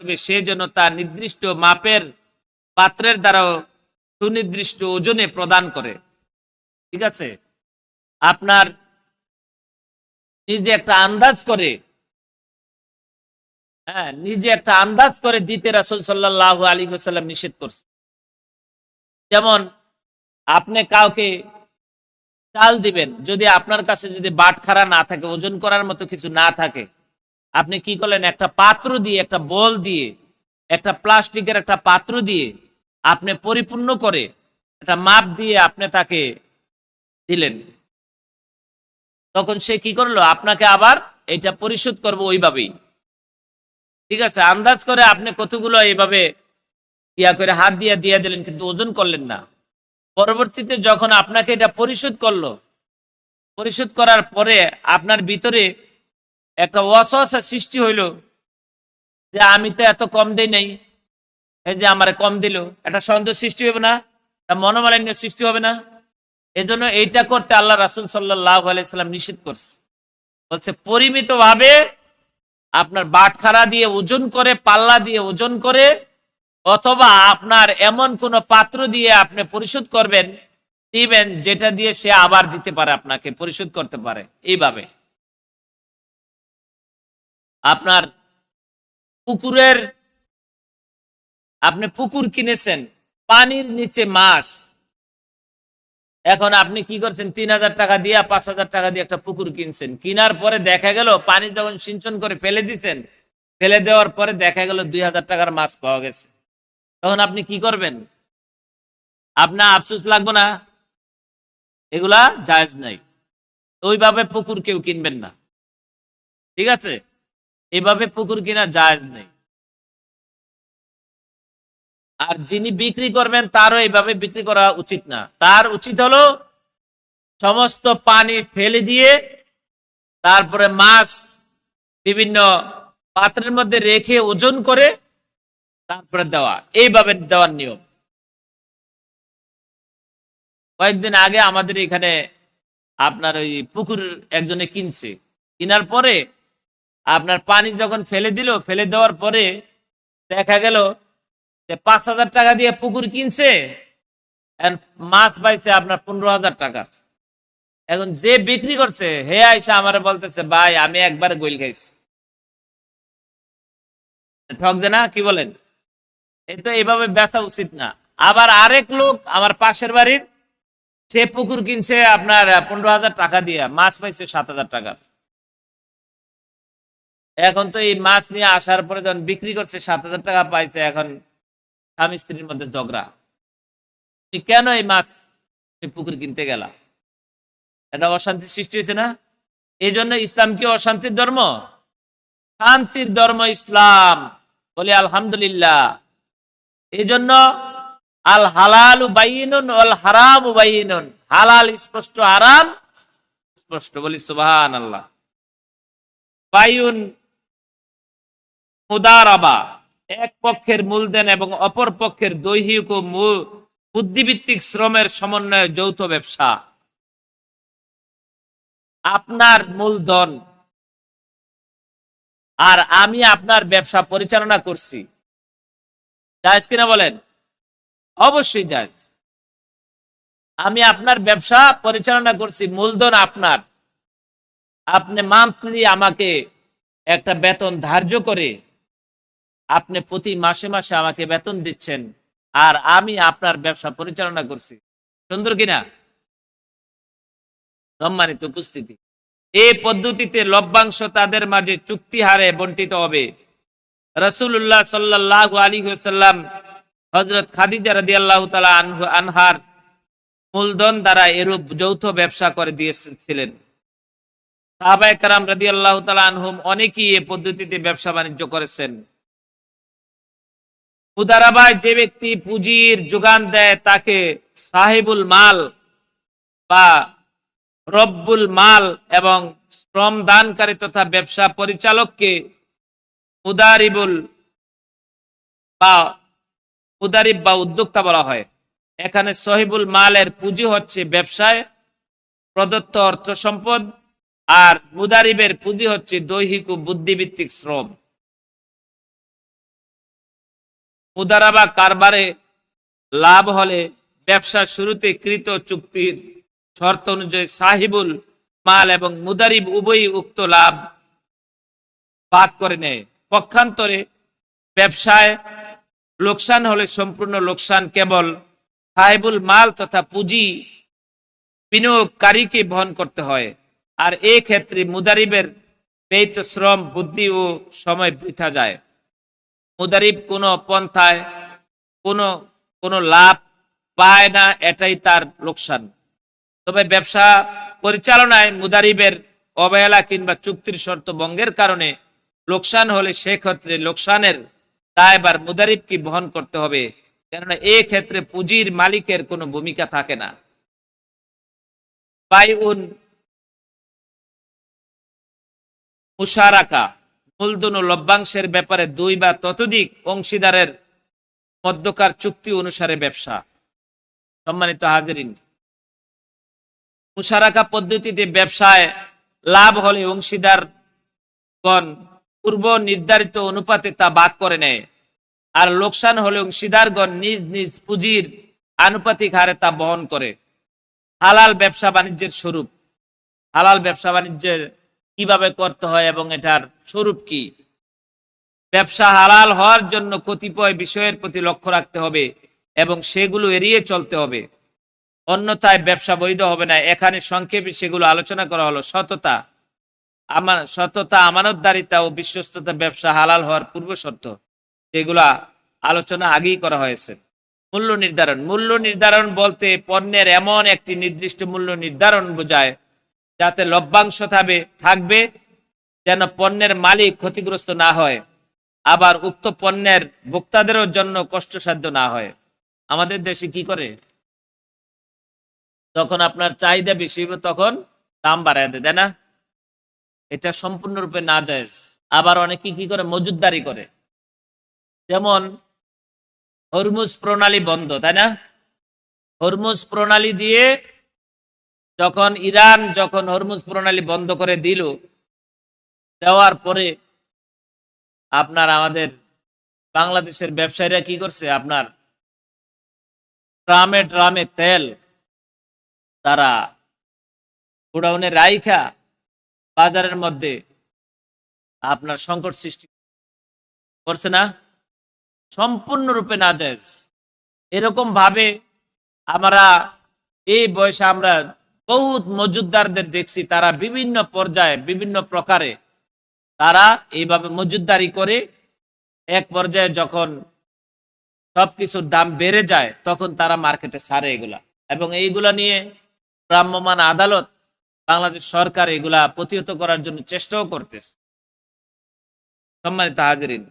করবে সে যেন তার নির্দিষ্ট মাপের পাত্রের দ্বারা সুনির্দিষ্ট ওজনে প্রদান করে। ঠিক আছে, আপনার নিজে একটা আন্দাজ করে, হ্যাঁ, নিজে একটা আন্দাজ করে দিতে রাসূল সাল্লাল্লাহু আলাইহি ওয়াসাল্লাম নিষেধ করছে। যেমন আপনি কাউকে চাল দিবেন, যদি আপনার কাছে যদি বাটখারা না থাকে, ওজন করার মতো কিছু না থাকে, আপনি কি করলেন, একটা পাত্র দিয়ে, একটা বল দিয়ে, একটা প্লাস্টিকের একটা পাত্র দিয়ে আপনি পরিপূর্ণ করে একটা মাপ দিয়ে আপনি তাকে দিলেন, তখন সে কি করলো, আপনাকে আবার এটা পরিশোধ করবো ওইভাবেই। ঠিক আছে, আন্দাজ করে আপনি কতগুলো এইভাবে ইয়া করে হাত দিয়ে দিয়ে দিলেন, কিন্তু ওজন করলেন না। পরবর্তীতে যখন আপনাকে এটা পরিশোধ করলো, পরিশোধ করার পরে আপনার ভিতরে একটা ওয়াসওয়াসা সৃষ্টি হইলো যে আমি তো এত কম দেই নাই, এই যে আমারে কম দিল, একটা সন্দেহ সৃষ্টি হবে না, একটা মনোমালিন্য সৃষ্টি হবে না? এজন্য এইটা করতে আল্লাহ রাসূল সাল্লাল্লাহু আলাইহি সাল্লাম নিষেধ করছে। বলছে পরিমিত ভাবে আপনার বাটখারা দিয়ে ওজন করে, পাল্লা দিয়ে ওজন করে, অথবা আপনার এমন কোন পাত্র দিয়ে আপনি পরিশোধ করবেন, দিবেন, যেটা দিয়ে সে আবার দিতে পারে, আপনাকে পরিশোধ করতে পারে। এইভাবে আপনার পুকুরের, আপনি পুকুর কিনেছেন, পানির নিচে মাছ, এখন আপনি কি করছেন, ৩,০০০ টাকা দিয়ে ৫,০০০ টাকা দিয়ে একটা পুকুর কিনছেন, কিনার পরে দেখা গেল পানি যখন সিঞ্চন করে ফেলে দিচ্ছেন, ফেলে দেওয়ার পরে দেখা গেল ২,০০০ টাকার মাছ পাওয়া গেছে, তখন আপনি কি করবেন? আপনার আফসোস লাগবে না? এগুলা জায়েজ নাই। ওইভাবে পুকুর কেউ কিনবেন না। ঠিক আছে, এভাবে পুকুর কিনা জায়েজ নেই। আর যিনি বিক্রি করবেন তারও এইভাবে বিক্রি করা উচিত না। তার উচিত হলো সমস্ত পানি ফেলে দিয়ে তারপরে মাছ বিভিন্ন পাত্রের মধ্যে রেখে ওজন করে তারপরে দেওয়া, এইভাবে দেওয়ার নিয়ম। কয়েকদিন আগে আমাদের এখানে আপনার ওই পুকুর একজনে কিনছে, কিনার পরে আপনার পানি যখন ফেলে দিল, ফেলে দেওয়ার পরে দেখা গেল যে ৫,০০০ টাকা দিয়ে পুকুর কিনছে, মাছ পাইছে আপনার ১৫,০০০ টাকার। এখন যে বিক্রি করছে হে আইসা আমার বলতেছে, ভাই আমি একবার গোল খাইছি। ঠকছে না? কি বলেন? এই তো এইভাবে বেচা উচিত না। আবার আরেক লোক আমার পাশের বাড়ির, সে পুকুর কিনছে আপনার ১৫,০০০ টাকা দিয়ে, মাছ পাইছে ৭,০০০ টাকার। এখন তো এই মাছ নিয়ে আসার পরে যখন বিক্রি করছে ৭,০০০ টাকা পাইছে, এখন স্বামী স্ত্রীর মধ্যে ঝগড়া, তুমি কেন এই মাছ পুকুর কিনতে গেলা? এটা অশান্তি সৃষ্টি হয়েছে না? এই জন্য ইসলাম কি অশান্তির ধর্ম? শান্তির ধর্ম ইসলাম। বলি আলহামদুলিল্লাহ। এই জন্য আল হালালু বাইয়িনুন ওয়াল হারামু বাইয়িনুন, হালাল স্পষ্ট, হারাম স্পষ্ট। বলি সুবহানাল্লাহ। বাইউন মুদারাবা, এক পক্ষের মূলধন এবং অপর পক্ষের দৈহিক ও বুদ্ধিভিত্তিক শ্রমের সমন্বয়ে যৌথ ব্যবসা। আপনার মূলধন আর আমি আপনার ব্যবসা পরিচালনা করছি, জায়েজ কিনা বলেন? অবশ্যই জায়েজ। আমি আপনার ব্যবসা পরিচালনা করছি, মূলধন আপনার, আপনি মান্থলি আমাকে একটা বেতন ধার্য করে আপনি প্রতি মাসে মাসে আমাকে বেতন দিচ্ছেন, আর আমি আপনার ব্যবসা পরিচালনা করছি। সুন্দর কিনা? সম্মানিত উপস্থিতি, এই পদ্ধতিতে লভ্যাংশ তাদের মাঝে চুক্তি হারে বন্টিত হবে। রাসূলুল্লাহ সাল্লাল্লাহু আলাইহি ওয়াসাল্লাম হযরত খাদিজা রাদিয়াল্লাহু তাআলা আনহার মূলধন দ্বারা এরূপ যৌথ ব্যবসা করে দিয়েছিলেন। সাহাবায়ে কেরাম রাদিয়াল্লাহু তাআলা আনহুম অনেকেই এই পদ্ধতিতে ব্যবসা বাণিজ্য করেছেন। মুদারাবায় যে ব্যক্তি পুঁজির যোগান দেয় তাকে সাহিবুল মাল বা রব্বুল মাল, এবং শ্রম দানকারী তথা ব্যবসা পরিচালককে মুদারিবুল বা মুদারিব বা উদ্যোক্তা বলা হয়। এখানে সহিবুল মালের পুঁজি হচ্ছে ব্যবসায় প্রদত্ত অর্থ সম্পদ, আর মুদারিবের পুঁজি হচ্ছে দৈহিক ও বুদ্ধিভিত্তিক শ্রম। মুদারাবা কারবারে লাভ হলে ব্যবসার শুরুতে কৃত চুক্তির শর্ত অনুযায়ী সাহিবুল মাল এবং মুদারিব উভয়ই উক্ত লাভ ভাগ করে নেয়। পক্ষান্তরে ব্যবসায় লোকসান হলে সম্পূর্ণ লোকসান কেবল সাহিবুল মাল তথা পুঁজি বিনিয়োগকারীকে বহন করতে হয়। আর এই ক্ষেত্রে মুদারিবের ব্যয়িত শ্রম, বুদ্ধি ও সময় বৃথা যায়। মুদারিব কোনো পন্থায় কোনো লাভ পায় না, এটাই তার লোকসান। তবে ব্যবসা পরিচালনায় মুদারিবের অবহেলা কিংবা চুক্তির শর্ত ভঙ্গের কারণে লোকসান হলে সেক্ষেত্রে লোকসানের দায়ভার মুদারিবকে বহন করতে হবে, কেননা এই ক্ষেত্রে পুঁজির মালিকের কোনো ভূমিকা থাকে না। বাইউন মুশারাকা মূলধন ও লভ্যাংশের ব্যাপারে দুই বা ততোধিক অংশীদারের মধ্যকার চুক্তি অনুসারে ব্যবসা। সম্মানিত হাজিরিন, মুশারাকা পদ্ধতিতে ব্যবসায় লাভ হলে অংশীদারগণ পূর্ব নির্ধারিত অনুপাতে তা ভাগ করে নেয়, আর লোকসান হলে অংশীদারগণ নিজ নিজ পুঁজির আনুপাতিক হারে তা বহন করে। হালাল ব্যবসা বাণিজ্যের স্বরূপ। হালাল ব্যবসা বাণিজ্যের কিভাবে করতে হয় এবং এটার স্বরূপ কি? ব্যবসা হালাল হওয়ার জন্য কতিপয় বিষয়ের প্রতি লক্ষ্য রাখতে হবে এবং সেগুলো এড়িয়ে চলতে হবে, অন্যথায় ব্যবসা বৈধ হবে না। এখানে সংক্ষেপে সেগুলো আলোচনা করা হলো। সততা, আমানতদারিতা ও বিশ্বস্ততা ব্যবসা হালাল হওয়ার পূর্ব শর্ত, যেগুলা আলোচনা আগেই করা হয়েছে। মূল্য নির্ধারণ। মূল্য নির্ধারণ বলতে পণ্যের এমন একটি নির্দিষ্ট মূল্য নির্ধারণ বোঝায় যাতে লভ্যাংশ থাকবে, যেন পণ্যের মালিক ক্ষতিগ্রস্ত না হয়, আবার উক্ত পণ্যের ভোক্তাদেরও জন্য কষ্টসাধ্য না হয়। আমাদের দেশে কি করে, যখন আপনার চাহিদা বেশি হবে তখন দাম বাড়ায় দেয়, তাই না? এটা সম্পূর্ণরূপে নাজায়েজ। আবার অনেকে কি করে, মজুদদারি করে। যেমন হরমুজ প্রণালী বন্ধ, তাই না? হরমুজ প্রণালী দিয়ে ইরান যখন হরমুজ প্রণালী বন্ধ করে দিল, দেওয়ার পরে আপনার আমাদের বাংলাদেশের ব্যবসায়ীরা কি করছে, আপনার ট্রামে ট্রামে তেল তারা গোডাউনে রাইখা বাজারের মধ্যে আপনার সংকট সৃষ্টি করছে না? সম্পূর্ণরূপে নাজায়েজ। এরকম ভাবে আমরা এই বয়সে আমরা বহুত মজুদদারদের দেখছি, তারা বিভিন্ন পর্যায়ে বিভিন্ন প্রকারে তারা এইভাবে মজুদদারি করে। এক পর্যায়ে যখন সবকিছুর দাম বেড়ে যায় তখন তারা মার্কেটে ছাড়ে এগুলা, এবং এইগুলা নিয়ে ভ্রাম্যমাণ আদালত, বাংলাদেশ সরকার এগুলা প্রতিহত করার জন্য চেষ্টাও করতেছে। সম্মানিত হাজিরিন,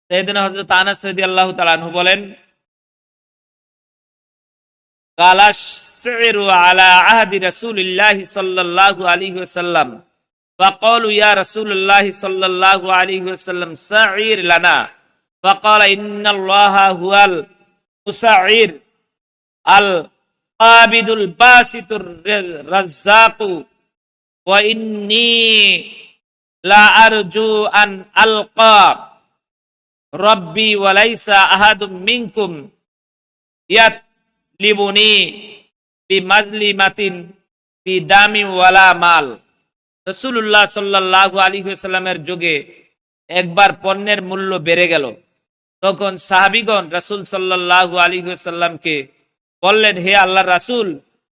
সাইয়েদনা হযরত আনাস রাদিয়াল্লাহু তাআলা আনহু বলেন, কালা শিরু আলা আহদি রাসূলিল্লাহি সাল্লাল্লাহু আলাইহি ওয়াসাল্লাম ফাকালু ইয়া রাসূলুল্লাহি সাল্লাল্লাহু আলাইহি ওয়াসাল্লাম সাঈর লানা ফাকালা ইন্নাল্লাহা হুয়াল মুসাঈর আল কাবিদুল বাসিতুর রাজ্জাকু ওয়া ইন্নী লা আরজু আন আলকা রব্বি ওয়া লাইসা আহাদুম মিনকুম ইয়াতলিবুনি বিমাজলিমাতিন বিদামি ওয়ালা মাল। রাসূলুল্লাহ সাল্লাল্লাহু আলাইহি ওয়াসাল্লামের যুগে একবার পণ্যের মূল্য বেড়ে গেল। তখন সাহাবীগণ রাসূল সাল্লাল্লাহু আলাইহি ওয়াসাল্লামকে বললেন, হে আল্লাহর রাসূল,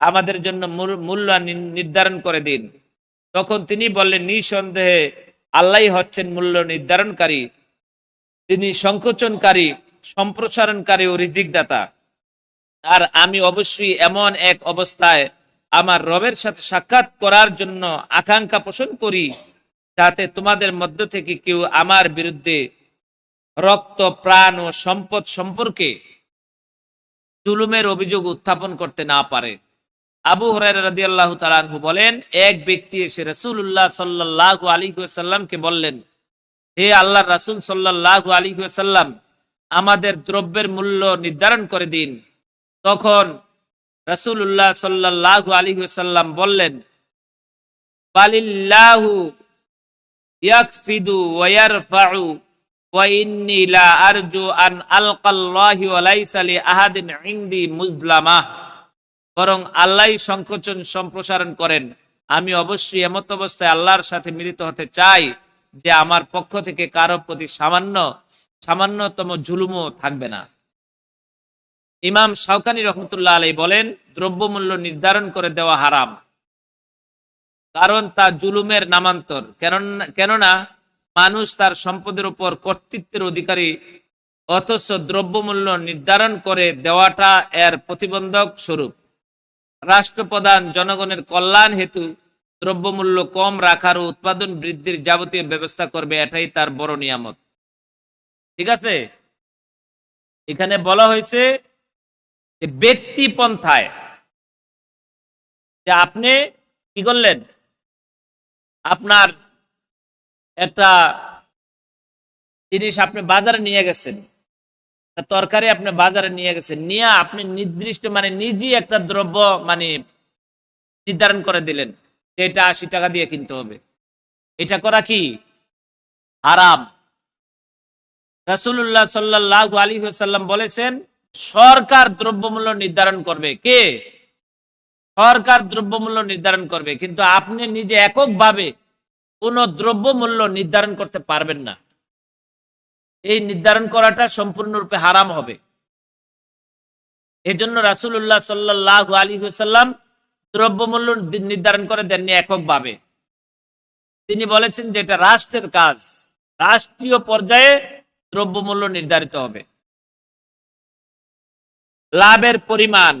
আমাদের জন্য মূল্য নির্ধারণ করে দিন। তখন তিনি বললেন, নিঃসন্দেহে আল্লাহই হচ্ছেন মূল্য নির্ধারণকারী, তিনি সংকোচনকারী, সম্প্রসারণকারী ও রিজিক দাতা। আর আমি অবশ্যই এমন এক অবস্থায় আমার রবের সাথে সাক্ষাৎ করার জন্য আকাঙ্ক্ষা পোষণ করি, যাতে তোমাদের মধ্য থেকে কেউ আমার বিরুদ্ধে রক্ত, প্রাণ ও সম্পদ সম্পর্কে জুলুমের অভিযোগ উত্থাপন করতে না পারে। আবু হুরায়রা রাদিয়াল্লাহু তাআলা আনহু বলেন, এক ব্যক্তি এসে রাসূলুল্লাহ সাল্লাল্লাহু আলাইহি ওয়াসাল্লামকে বললেন, হে আল্লাহর রাসূল সাল্লাল্লাহু আলাইহি ওয়াসাল্লাম, আমাদের দ্রব্যের মূল্য নির্ধারণ করে দিন। তখন রাসূলুল্লাহ সাল্লাল্লাহু আলাইহি ওয়াসাল্লাম বললেন, বালিল্লাহু ইয়াকফিদু ওয়া ইয়ারফাউ ওয়া ইন্নী লা আরজু আন আলকাল্লাহি ওয়া লাইসা লি আহাদিন ইনদি মুজলামা, বরং আল্লাহই সংকোচন সম্প্রসারণ করেন, আমি অবশ্যই এমত অবস্থায় আল্লাহর সাথে মিলিত হতে চাই যে আমার পক্ষ থেকে কারো প্রতি সামান্যতম জুলুমও থাকবে না। ইমাম শাওকানী রহমতুল্লাহ আলাইহি বলেন, দ্রব্যমূল্য নির্ধারণ করে দেওয়া হারাম, কারণ তা জুলুমের নামান্তর। কেননা মানুষ তার সম্পদের উপর কর্তৃত্বের অধিকারী, অথচ দ্রব্যমূল্য নির্ধারণ করে দেওয়াটা এর প্রতিবন্ধক স্বরূপ। রাষ্ট্রপ্রধান জনগণের কল্যাণ হেতু দ্রব্যমূল্য কম রাখার ও উৎপাদন বৃদ্ধির যাবতীয় ব্যবস্থা করবে, এটাই তার বড় নিয়ামত। ঠিক আছে, এখানে বলা হয়েছে যে ব্যক্তি পন্থায় যে আপনি কি করলেন, আপনার একটা জিনিস আপনি বাজারে নিয়ে গেছেন, তরকারি আপনি বাজারে নিয়ে গেছেন, নিয়ে আপনি নির্দিষ্ট নিজেই একটা দ্রব্য নির্ধারণ করে দিলেন যে এটা 80 টাকা দিয়ে কিনতে হবে। এটা করা কি হারাম। রাসূলুল্লাহ সাল্লাল্লাহু আলাইহি ওয়াসাল্লাম বলেছেন, সরকার দ্রব্যমূল্য নির্ধারণ করবে। কে? সরকার দ্রব্যমূল্য নির্ধারণ করবে, কিন্তু আপনি নিজে এককভাবে কোন দ্রব্যমূল্য নির্ধারণ করতে পারবেন না। এই নির্ধারণ করাটা সম্পূর্ণরূপে হারাম হবে। এজন্য রাসূলুল্লাহ সাল্লাল্লাহু আলাইহি ওয়াসাল্লাম দ্রব্যমূল্য নির্ধারণ করে দেননি এককভাবে। তিনি বলেছেন যে এটা রাষ্ট্রের কাজ, রাষ্ট্রীয় পর্যায়ে দ্রব্যমূল্য নির্ধারিত হবে। লাভের পরিমাণ,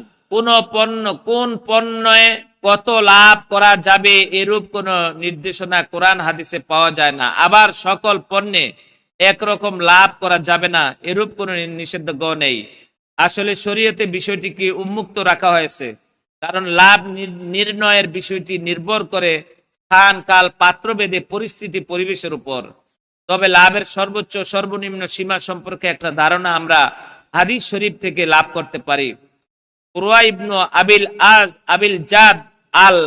কোন পণ্যে কত লাভ করা যাবে এরূপ কোন নির্দেশনা কোরআন হাদিসে পাওয়া যায় না। আবার সকল পণ্যে একরকম লাভ করা যাবে না এরূপ কোন নিষেধাজ্ঞা নেই। আসলে শরীয়তে বিষয়টিকে উন্মুক্ত রাখা হয়েছে, কারণ লাভ নির্ণয়ের বিষয়টি নির্ভর করে স্থান, কাল, পাত্রভেদে, পরিস্থিতি, পরিবেশের উপর। তবে লাভের সর্বোচ্চ সর্বনিম্ন সীমা সম্পর্কে একটা ধারণা আমরা হাদিস শরীফ থেকে লাভ করতে পারি। উরওয়া ইবনু আবিল জাদ আল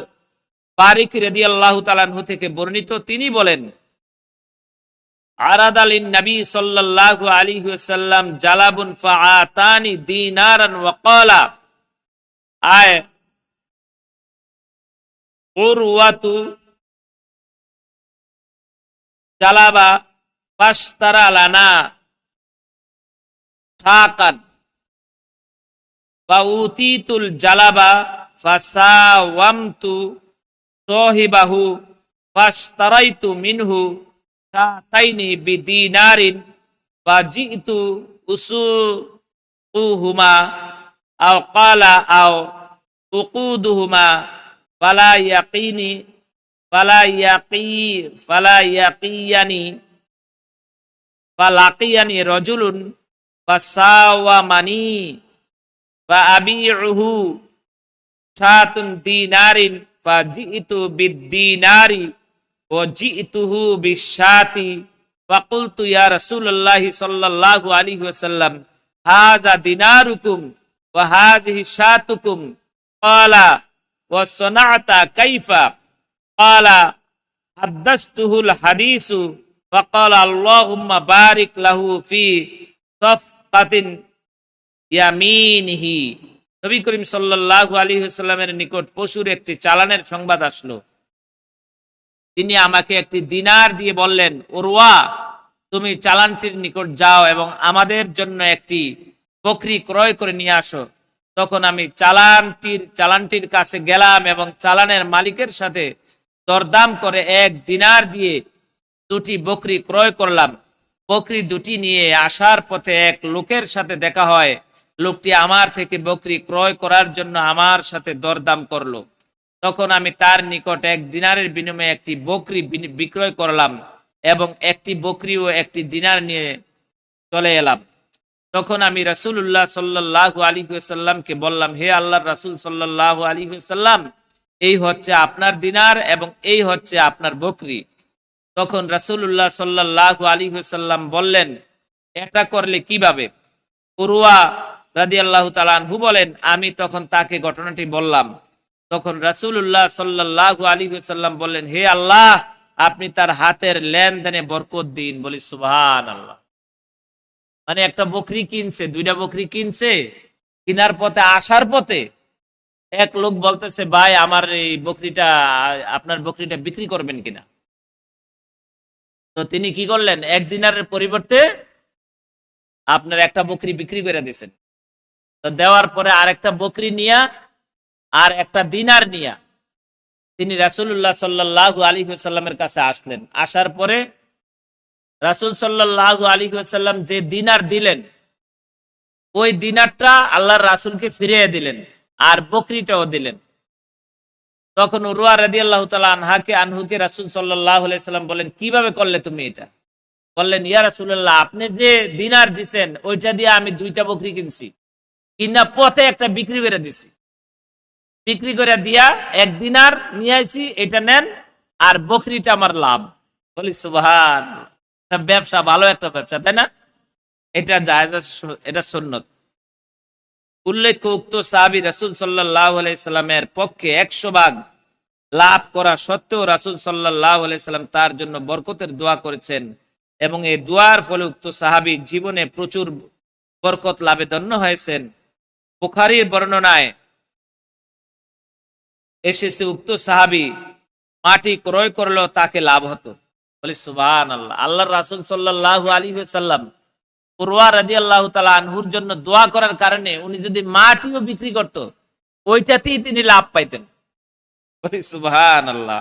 বারিক রাদিয়াল্লাহু তাআলা আনহু থেকে বর্ণিত, তিনি বলেন, আরাদ আলিন নবী সাল্লাল্লাহু আলাইহি ওয়াসাল্লাম জালাবুন ফাআতানি দিনারান ওয়া ক্বালা আয় উরওয়াতু জালাবা ফাশতারা লানা শাকান ফাউতিতুল জালাবা ফাসাওয়ামতু সাহিবাহু ফাশতারাইতু মিনহু শাতাইনি বিদিনারিন ফাজিতু উসুহুমা আও ক্বালা আও উকুদুহুমা ফালা ইয়াকিয়ানি ফালাকিয়ানি রাজুলুন ফাসাওয়ামানি ফাআবিউহু শাতুন দিনারিন ফাজিতু বিদ্দিনারি ওয়া জিতুহু বিশাতি ফাকুলতু ইয়া রাসূলুল্লাহ সাল্লাল্লাহু আলাইহি ওয়াসাল্লাম হাযা দিনারুকুম ওয়া হাযিহি শাতুকুম ক্বালা ওয়া সানা'তা কাইফা ক্বালা হাদাসতুহুল হাদিসু ফাকালা আল্লাহুম্মা বারিক লাহু ফি সাফকাতিন ইয়ামিনিহি। নবী করিম সাল্লাল্লাহু আলাইহি ওয়াসাল্লামের নিকট পশুর একটি চালানের সংবাদ আসলো। তিনি আমাকে একটি দিনার দিয়ে বললেন, উরওয়া, তুমি চালানটির নিকট যাও এবং আমাদের জন্য একটি বকরি ক্রয় করে নিয়ে আসো। তখন আমি চালানটির কাছে গেলাম এবং চালানের মালিকের সাথে দরদাম করে 1 দিনার দিয়ে 2টি বকরি ক্রয় করলাম। বকরি 2টি নিয়ে আসার পথে এক লোকের সাথে দেখা হয়। লোকটি আমার থেকে বকরি ক্রয় করার জন্য আমার সাথে দরদাম করলো। তখন আমি তার নিকট 1 দিনারের বিনিময়ে একটি বকরি বিক্রয় করলাম এবং একটি বকরি ও 1টি দিনার নিয়ে চলে এলাম। তখন আমি রাসূলুল্লাহ সাল্লাল্লাহু আলাইহি ওয়াসাল্লামকে বললাম, হে আল্লাহর রাসূল সাল্লাল্লাহু আলাইহি ওয়াসাল্লাম, এই হচ্ছে আপনার দিনার এবং এই হচ্ছে আপনার বকরি। তখন রাসূলুল্লাহ সাল্লাল্লাহু আলাইহি ওয়াসাল্লাম বললেন, এটা করলে কিভাবে? উরওয়া রাদিয়াল্লাহু তাআলা আনহু বলেন, আমি তখন তাকে ঘটনাটি বললাম। তখন রাসূলুল্লাহ সাল্লাল্লাহু আলাইহি ওয়াসাল্লাম বললেন, হে আল্লাহ, আপনি তার হাতের লেনদেনে বরকত দিন। বলি সুবহানাল্লাহ। মানে একটা বকরি কিনছে, 2টা বকরি কিনছে, কেনার পথে আসার পথে এক লোক বলতেছে, ভাই আমার এই বকরিটা, আপনার বকরিটা বিক্রি করবেন কিনা। তো তিনি কি করলেন, 1 দিনারের পরিবর্তে আপনার একটা বকরি বিক্রি করে দিয়েছেন। তো দেওয়ার পরে আরেকটা বকরি নিয়া আর একটা দিনার নিয়া তিনি রাসূলুল্লাহ সাল্লাল্লাহু আলাইহি ওয়াসাল্লামের কাছে আসলেন। আসার পরে রাসূল সাল্লাল্লাহু আলাইহি ওয়াসাল্লাম যে দিনার দিলেন, ওই দিনারটা আল্লাহর রাসূলকে ফিরিয়ে দিলেন, আর বকরিটাও দিলেন। তখন উরওয়া রাদিয়াল্লাহু তাআলা আনহুকে রাসূল সাল্লাল্লাহু আলাইহি সাল্লাম বলেন, কিভাবে করলে তুমি এটা? বললেন, ইয়া রাসূলুল্লাহ, আপনি যে দিনার দিছেন ওইটা দিয়ে আমি 2টা বকরি কিনছি, কিনা পথে একটা বিক্রি করে দিছি, বিক্রি করে দিয়া 1 দিনার নিয়ে আইছি, এটা নেন, আর বকরিটা আমার লাভ। বলি সুবহানাল্লাহ, ব্যবসা ভালো একটা ব্যবসা, তাই না? এটা জায়েজ আছে, এটা সুন্নত। উল্লেখ্য, উক্ত সাহাবী রাসূল সাল্লাল্লাহু আলাইহি সাল্লামের পক্ষে 100 ভাগ লাভ করা সত্ত্বেও রাসূল সাল্লাল্লাহু আলাইহি সাল্লাম তার জন্য বরকতের দোয়া করেছেন, এবং এই দোয়ার ফলে উক্ত সাহাবী জীবনে প্রচুর বরকত লাভে ধন্য হয়েছেন। বুখারীর বর্ণনায় এসেছে, উক্ত সাহাবী মাটি ক্রয় করলেও তাকে লাভ হতো। বলি সুবহানাল্লাহ। আল্লাহর রাসূল সাল্লাল্লাহু আলাইহি ওয়াসাল্লাম উরওয়া রাদিয়াল্লাহু তাআলা আনহুর জন্য দোয়া করার কারণে উনি যদি মাটিও বিক্রি করত, ওইটাতেই তিনি লাভ পাইতেন। বলি সুবহানাল্লাহ।